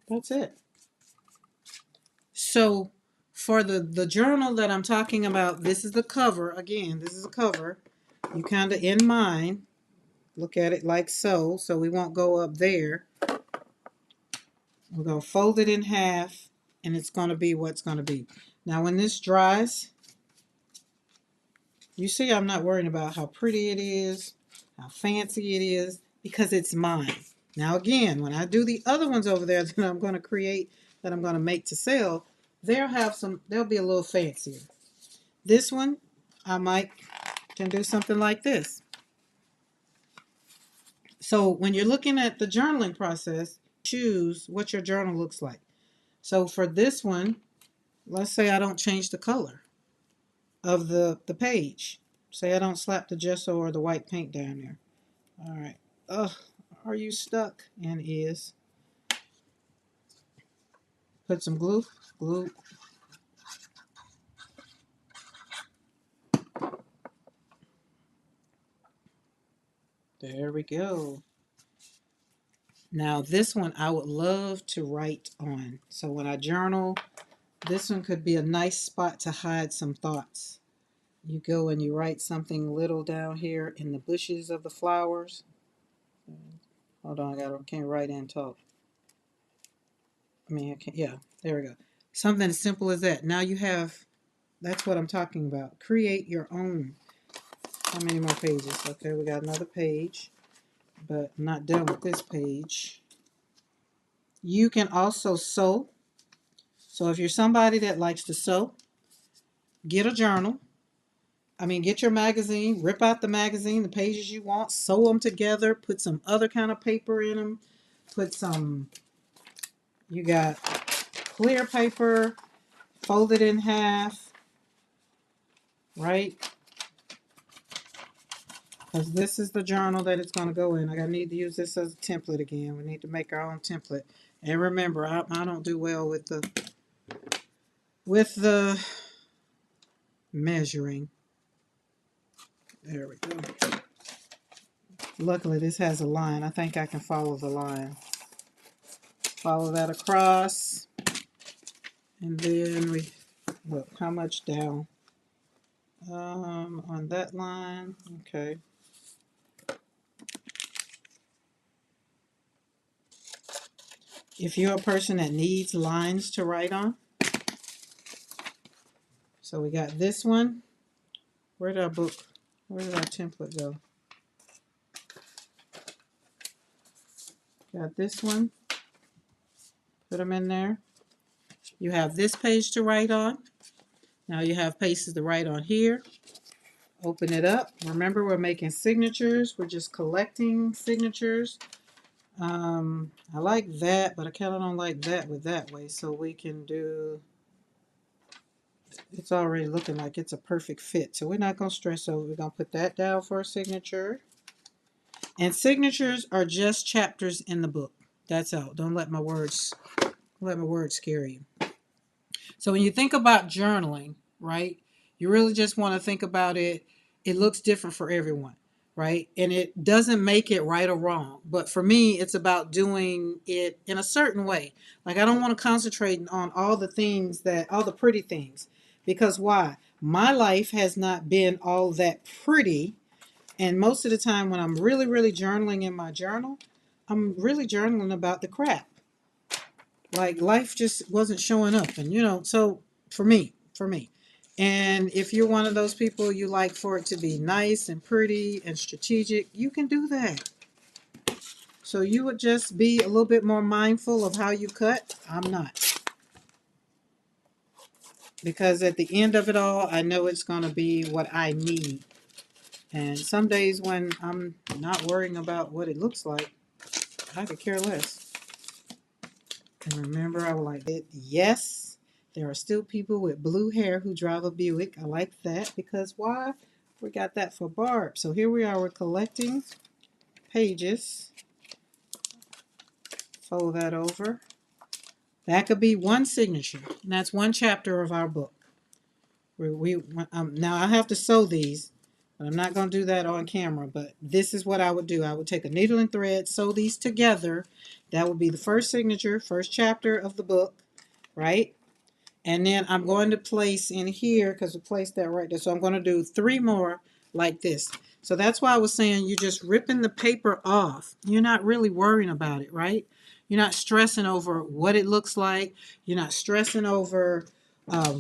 That's it. So for the journal that I'm talking about, this is the cover. Again, this is a cover. You kind of in mind, look at it like so. So we won't go up there. We're going to fold it in half, and it's going to be what's going to be. Now when this dries, you see I'm not worrying about how pretty it is, how fancy it is, because it's mine. Now again, when I do the other ones over there that I'm going to create, that I'm going to make to sell, they'll be a little fancier. This one, I might can do something like this. So when you're looking at the journaling process, choose what your journal looks like. So for this one, let's say I don't change the color of the page. Say I don't slap the gesso or the white paint down there. All right. Ugh, are you stuck? And is. Put some glue. Glue. There we go. Now this one I would love to write on. So when I journal, this one could be a nice spot to hide some thoughts. You go and you write something little down here in the bushes of the flowers. Hold on, I can't write and talk. I mean, I can't, yeah, there we go. Something as simple as that. Now you have, that's what I'm talking about. Create your own. How many more pages? Okay, we got another page, but I'm not done with this page. You can also sew. So if you're somebody that likes to sew, get a journal. Get your magazine, rip out the magazine, the pages you want, sew them together, put some other kind of paper in them, you got clear paper, fold it in half, right? Because this is the journal that it's going to go in. I need to use this as a template again. We need to make our own template. And remember, I don't do well with the measuring. There we go. Luckily, this has a line. I think I can follow the line. Follow that across. And then look, how much down? On that line, okay. If you're a person that needs lines to write on, so we got this one. Where did our template go? Got this one. Put them in there. You have this page to write on. Now you have pages to write on here. Open it up. Remember, we're making signatures. We're just collecting signatures. I like that, but I kind of don't like that with that way. So we can do, it's already looking like it's a perfect fit. So we're not going to stress over. We're going to put that down for a signature. And signatures are just chapters in the book. That's all. Don't let my words scare you. So when you think about journaling, right, you really just want to think about it. It looks different for everyone, right? And it doesn't make it right or wrong. But for me, it's about doing it in a certain way. Like I don't want to concentrate on all the pretty things. Because why? My life has not been all that pretty. And most of the time when I'm really, really journaling in my journal, I'm really journaling about the crap. Like life just wasn't showing up. And so for me. And if you're one of those people you like for it to be nice and pretty and strategic, you can do that. So you would just be a little bit more mindful of how you cut. I'm not. Because at the end of it all, I know it's going to be what I need. And some days when I'm not worrying about what it looks like, I could care less. And remember, I was like, yes, there are still people with blue hair who drive a Buick. I like that because why? We got that for Barb. So here we are, we're collecting pages. Fold that over. That could be one signature. And that's one chapter of our book. Now I have to sew these, but I'm not going to do that on camera. But this is what I would do. I would take a needle and thread, sew these together. That would be the first signature, first chapter of the book, right? And then I'm going to place in here, because we placed that right there. So I'm going to do 3 more like this. So that's why I was saying you're just ripping the paper off. You're not really worrying about it, right? You're not stressing over what it looks like. You're not stressing over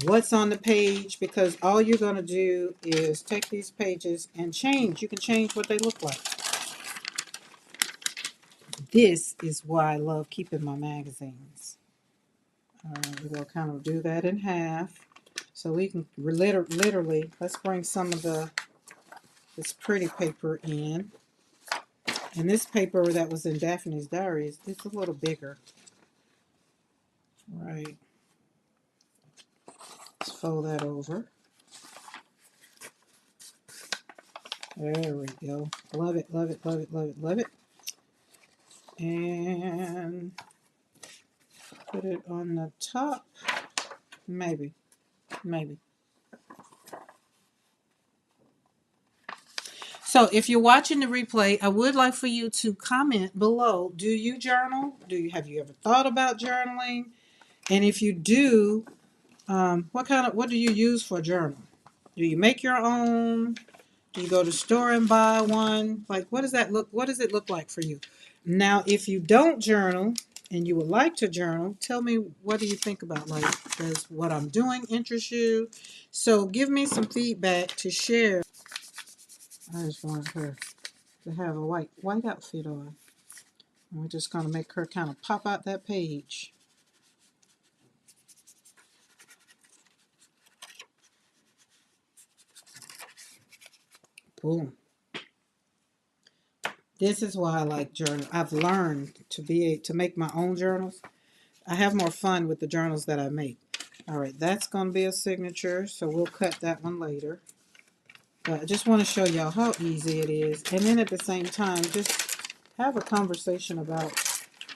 what's on the page, because all you're going to do is take these pages and change. You can change what they look like. This is why I love keeping my magazines. We're going to kind of do that in half. So we can literally, let's bring some of this pretty paper in. And this paper that was in Daphne's diary it's a little bigger. Right. Let's fold that over. There we go. Love it, love it, love it, love it, love it. And put it on the top. Maybe. So if you're watching the replay, I would like for you to comment below. Do you journal? Have you ever thought about journaling? And if you do, what do you use for a journal? Do you make your own? Do you go to the store and buy one? Like, what does it look like for you? Now, if you don't journal and you would like to journal, tell me, what do you think about, like, does what I'm doing interest you? So give me some feedback to share. I just want her to have a white outfit on. And we're just going to make her kind of pop out that page. Boom. This is why I like journal. I've learned to make my own journals. I have more fun with the journals that I make. All right, that's going to be a signature, so we'll cut that one later. But I just want to show y'all how easy it is. And then at the same time, just have a conversation about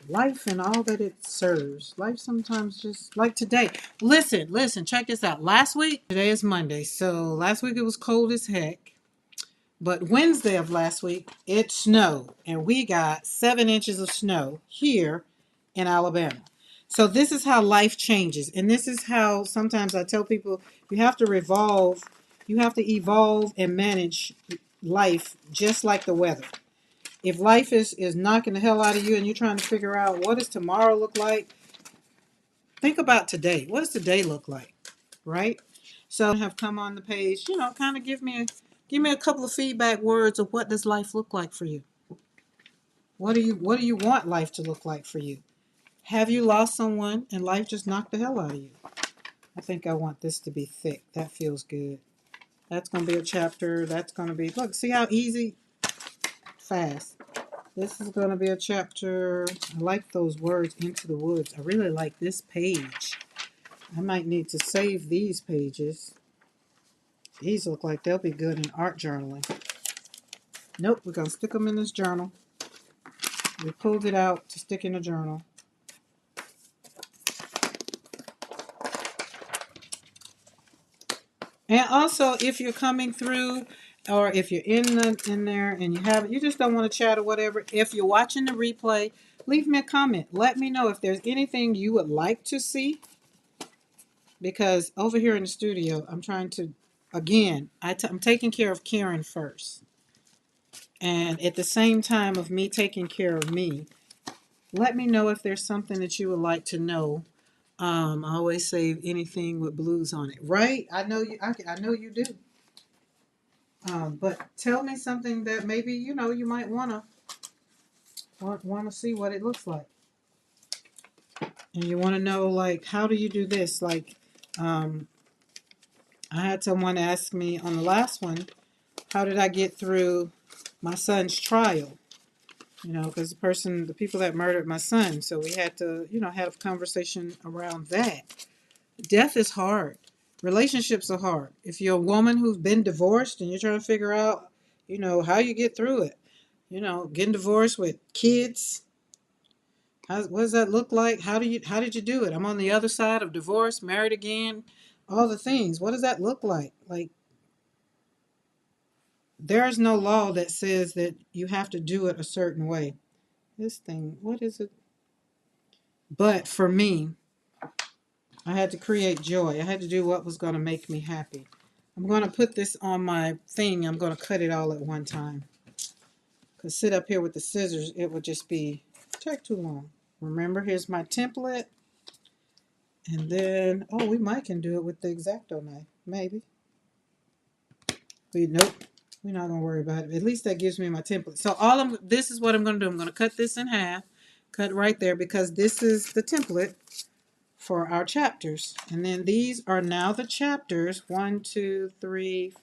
life and all that it serves. Life sometimes just, like today. Listen, check this out. Today is Monday, so last week it was cold as heck. But Wednesday of last week, it snowed, and we got 7 inches of snow here in Alabama. So this is how life changes, and this is how sometimes I tell people you have to evolve and manage life just like the weather. If life is knocking the hell out of you and you're trying to figure out what does tomorrow look like, think about today. What does today look like, right? So I have come on the page, kind of give me a couple of feedback words of what does life look like for you. What do you want life to look like for you? Have you lost someone and life just knocked the hell out of you? I think I want this to be thick. That feels good. That's going to be a chapter. That's going to be, look, see how easy, fast. This is going to be a chapter. I like those words, into the woods. I really like this page. I might need to save these pages. These look like they'll be good in art journaling. Nope, we're going to stick them in this journal. We pulled it out to stick in a journal. And also, if you're coming through, or if you're in there and you just don't want to chat or whatever, if you're watching the replay, leave me a comment. Let me know if there's anything you would like to see. Because over here in the studio, I'm trying to, again, I'm taking care of Karen first. And at the same time of me taking care of me, let me know if there's something that you would like to know. I always say anything with blues on it, right? I know know you do. But tell me something that maybe you might want to see what it looks like, and you want to know, like, how do you do this? Like, I had someone ask me on the last one, how did I get through my son's trial? Because the people that murdered my son. So we had to, have a conversation around that. Death is hard. Relationships are hard. If you're a woman who's been divorced and you're trying to figure out, how you get through it, getting divorced with kids, What does that look like? How did you do it? I'm on the other side of divorce, married again, all the things. What does that look like? Like, there's no law that says that you have to do it a certain way. This thing, what is it? But for me, I had to create joy. I had to do what was going to make me happy. I'm going to put this on my thing. I'm going to cut it all at one time. Because sit up here with the scissors, it would just take too long. Remember, here's my template. And then, oh, we might can do it with the X-Acto knife. Maybe. Nope. We're not going to worry about it. At least that gives me my template. So this is what I'm going to do. I'm going to cut this in half. Cut right there because this is the template for our chapters. And then these are now the chapters. 1, 2, 3,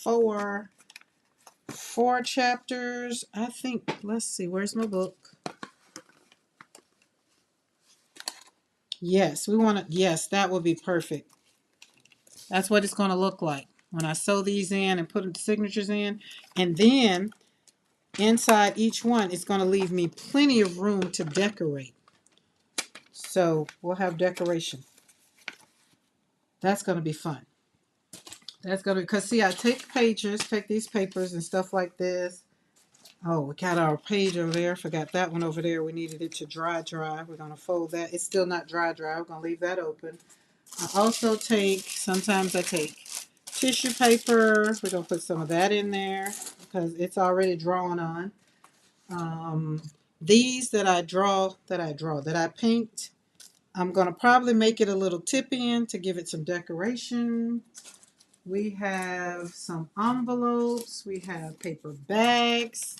4. 4 chapters. I think, let's see, where's my book? Yes, yes, that would be perfect. That's what it's going to look like when I sew these in and put the signatures in. And then inside each one, it's going to leave me plenty of room to decorate. So we'll have decoration. That's going to be fun. That's going to, because see, I take these papers and stuff like this. Oh, we got our page over there. Forgot that one over there. We needed it to dry. We're going to fold that. It's still not dry. We're going to leave that open. I also sometimes I take tissue paper. We're going to put some of that in there because it's already drawn on. These that I paint, I'm going to probably make it a little tip in to give it some decoration. We have some envelopes. We have paper bags.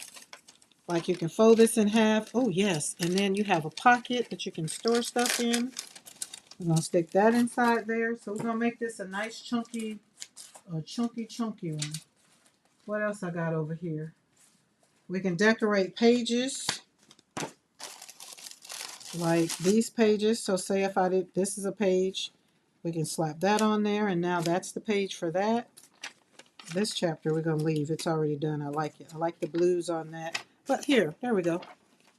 Like you can fold this in half. Oh, yes. And then you have a pocket that you can store stuff in. I'm going to stick that inside there. So we're going to make this a nice chunky one. What else I got over here? We can decorate pages. Like these pages. So say if this is a page, we can slap that on there. And now that's the page for that. This chapter we're going to leave. It's already done. I like it. I like the blues on that. But there we go.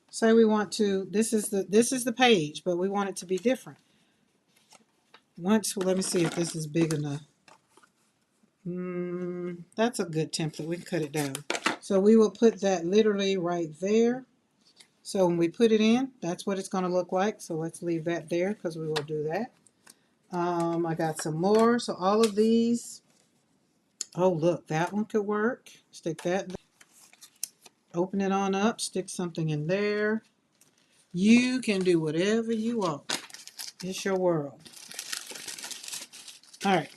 Say we want to, this is the page, but we want it to be different. Let me see if this is big enough. That's a good template. We can cut it down. So we will put that literally right there. So when we put it in, that's what it's going to look like. So let's leave that there because we will do that. I got some more. So all of these. Oh, look, that one could work. Stick that there. Open it on up. Stick something in there. You can do whatever you want. It's your world. All right.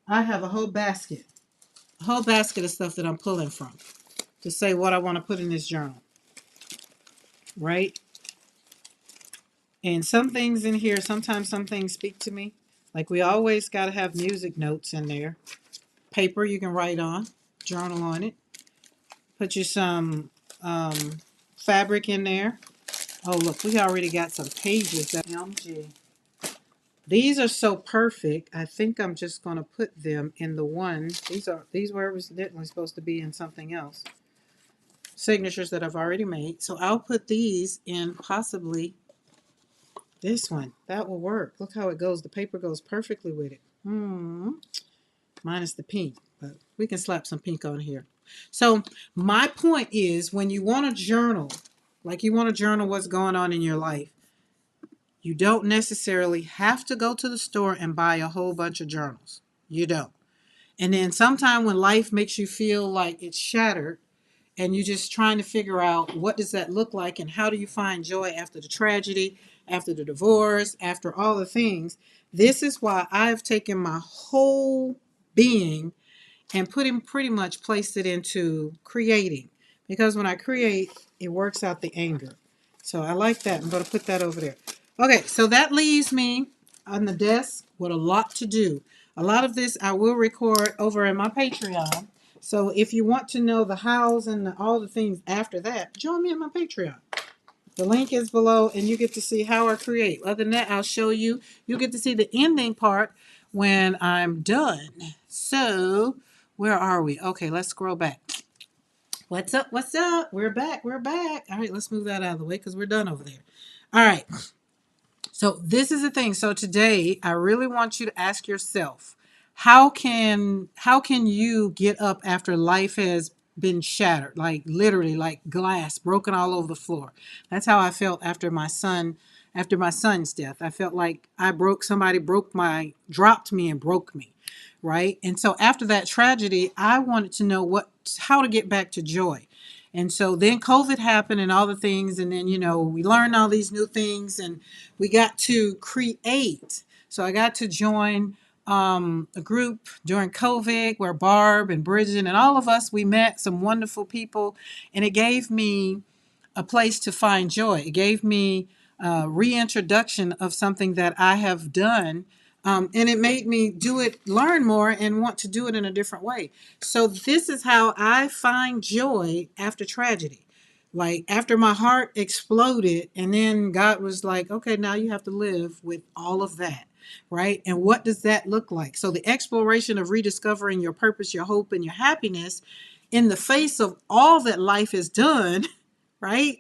I have a whole basket of stuff that I'm pulling from to say what I want to put in this journal. Right? And some things in here, sometimes some things speak to me. Like we always got to have music notes in there. Paper you can write on, journal on it. Put you some fabric in there. Oh, look, we already got some pages. MG. These are so perfect. I think I'm just going to put them in the one. These were evidently supposed to be in something else. Signatures that I've already made. So I'll put these in possibly this one. That will work. Look how it goes. The paper goes perfectly with it. Minus the pink, but we can slap some pink on here. So my point is when you want to journal, like you want to journal what's going on in your life, you don't necessarily have to go to the store and buy a whole bunch of journals. You don't. And then sometime when life makes you feel like it's shattered and you're just trying to figure out what does that look like and how do you find joy after the tragedy, after the divorce, after all the things, this is why I've taken my whole being and pretty much placed it into creating. Because when I create, it works out the anger. So I like that. I'm going to put that over there. Okay, so that leaves me on the desk with a lot to do. A lot of this I will record over in my Patreon. So if you want to know the hows and all the things after that, join me in my Patreon. The link is below and you get to see how I create. Other than that, I'll show you. You'll get to see the ending part when I'm done. So where are we? Okay, let's scroll back. What's up? What's up? We're back. We're back. All right, let's move that out of the way because we're done over there. All right. So this is the thing. So today I really want you to ask yourself, how can you get up after life has been shattered, like literally like glass broken all over the floor? That's how I felt after my son's death. I felt like somebody dropped me and broke me, right? And so after that tragedy, I wanted to know how to get back to joy. And so then COVID happened and all the things, and then we learned all these new things, and we got to create. So I got to join a group during COVID where Barb and Bridget and all of us, we met some wonderful people, and it gave me a place to find joy. It gave me a reintroduction of something that I have done. And it made me learn more and want to do it in a different way. So, this is how I find joy after tragedy. Like after my heart exploded, and then God was like, okay, now you have to live with all of that, right? And what does that look like? So, the exploration of rediscovering your purpose, your hope, and your happiness in the face of all that life has done, right?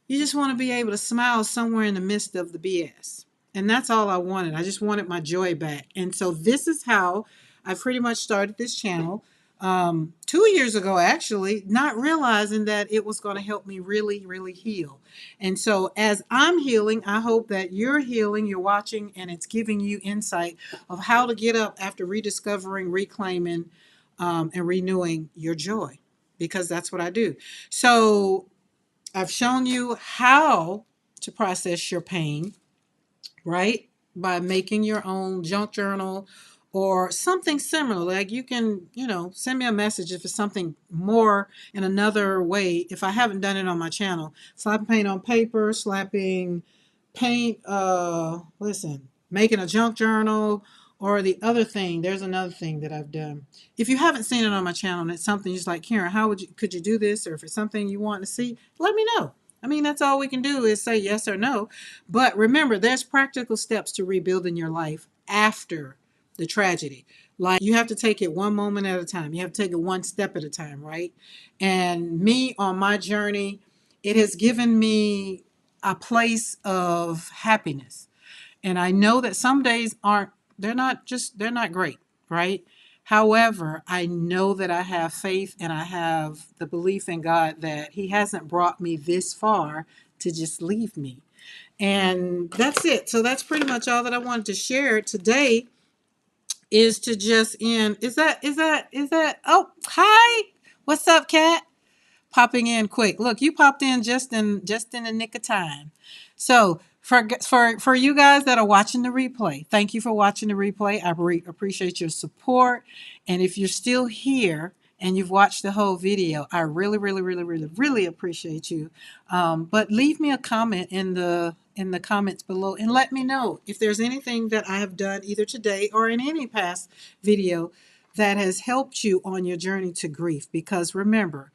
You just want to be able to smile somewhere in the midst of the BS. And that's all I wanted. I just wanted my joy back. And so this is how I pretty much started this channel 2 years ago, actually, not realizing that it was going to help me really, really heal. And so as I'm healing, I hope that you're healing, you're watching, and it's giving you insight of how to get up after rediscovering, reclaiming, and renewing your joy, because that's what I do. So I've shown you how to process your pain, right? By making your own junk journal or something similar. Like you can, send me a message if it's something more in another way. If I haven't done it on my channel, slapping paint on paper, slapping paint, making a junk journal, or the other thing. There's another thing that I've done. If you haven't seen it on my channel and it's something you're just like, Karen, could you do this? Or if it's something you want to see, let me know. I mean, that's all we can do is say yes or no. But remember, there's practical steps to rebuilding your life after the tragedy. Like you have to take it one moment at a time. You have to take it one step at a time, right? And me on my journey, it has given me a place of happiness. And I know that some days they're not great, right? However, I know that I have faith and I have the belief in God that He hasn't brought me this far to just leave me. And that's it. So that's pretty much all that I wanted to share today, is to just end. Oh, hi. What's up, Kat? Popping in quick. Look, you popped in just in the nick of time. So for you guys that are watching the replay, thank you for watching the replay. I appreciate your support. And if you're still here and you've watched the whole video, I really, really, really, really, really appreciate you. But leave me a comment in the comments below and let me know if there's anything that I have done either today or in any past video that has helped you on your journey to grief. Because remember,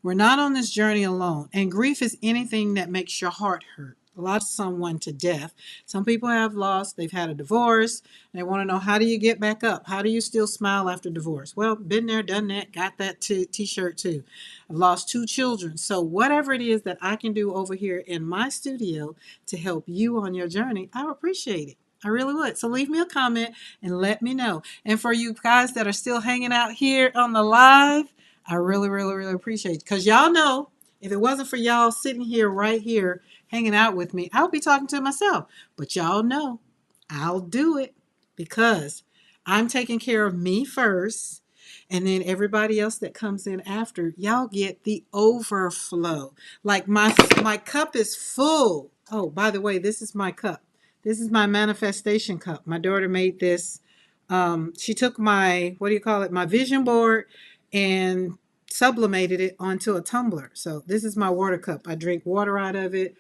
we're not on this journey alone. And grief is anything that makes your heart hurt. Lost someone to death. Some people have lost, they've had a divorce. They want to know, how do you get back up? How do you still smile after divorce? Well, been there, done that, got that t-shirt too. I've lost 2 children. So whatever it is that I can do over here in my studio to help you on your journey, I appreciate it. I really would. So leave me a comment and let me know. And for you guys that are still hanging out here on the live, I really, really, really appreciate it. Because y'all know, if it wasn't for y'all sitting here, right here, hanging out with me, I would be talking to myself. But y'all know I'll do it because I'm taking care of me first. And then everybody else that comes in after, y'all get the overflow. Like my cup is full. Oh, by the way, this is my cup. This is my manifestation cup. My daughter made this. She took my, what do you call it, my vision board, and sublimated it onto a tumbler. So this is my water cup. I drink water out of it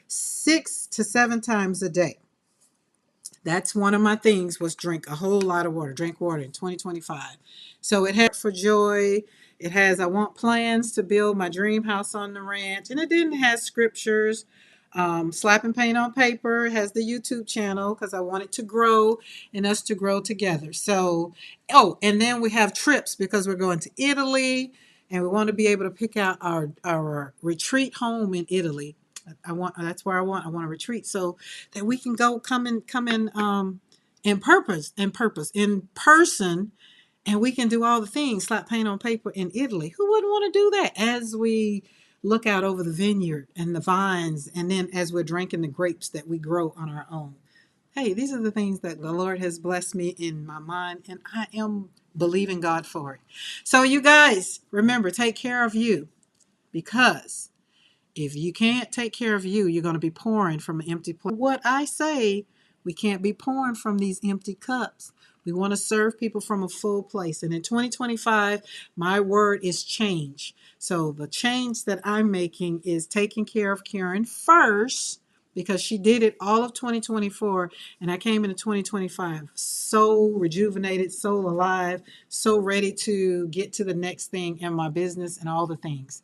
6 to 7 times a day. That's one of my things, was drink a whole lot of water. Drink water in 2025. So it has for joy. It has, I want plans to build my dream house on the ranch. And it didn't have scriptures. Slapping paint on paper has the YouTube channel because I want it to grow and us to grow together. So, oh, and then we have trips because we're going to Italy and we want to be able to pick out our retreat home in Italy. That's where I want to retreat so that we can go come in person, and we can do all the things, slap paint on paper in Italy. Who wouldn't want to do that as we look out over the vineyard and the vines, and then as we're drinking the grapes that we grow on our own? Hey, these are the things that the Lord has blessed me in my mind, and I am believing God for it. So, you guys, remember, take care of you, because if you can't take care of you, you're going to be pouring from an empty place. What I say, we can't be pouring from these empty cups. We want to serve people from a full place. And in 2025, my word is change. So the change that I'm making is taking care of Karen first, because she did it all of 2024. And I came into 2025 so rejuvenated, so alive, so ready to get to the next thing in my business and all the things.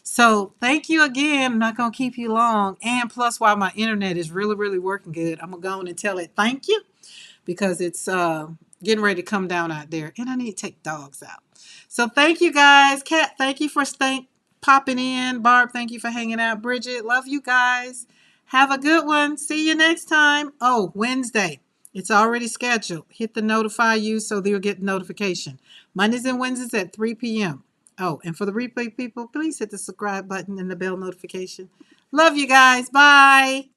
So thank you again. I'm not going to keep you long. And plus, while my internet is really, really working good, I'm going to go on and tell it thank you, because it's getting ready to come down out there. And I need to take dogs out. So thank you, guys. Kat, thank you for popping in. Barb, thank you for hanging out. Bridget, love you guys. Have a good one. See you next time. Oh, Wednesday. It's already scheduled. Hit the notify you so they'll get notification. Mondays and Wednesdays at 3 p.m. Oh, and for the replay people, please hit the subscribe button and the bell notification. Love you guys. Bye.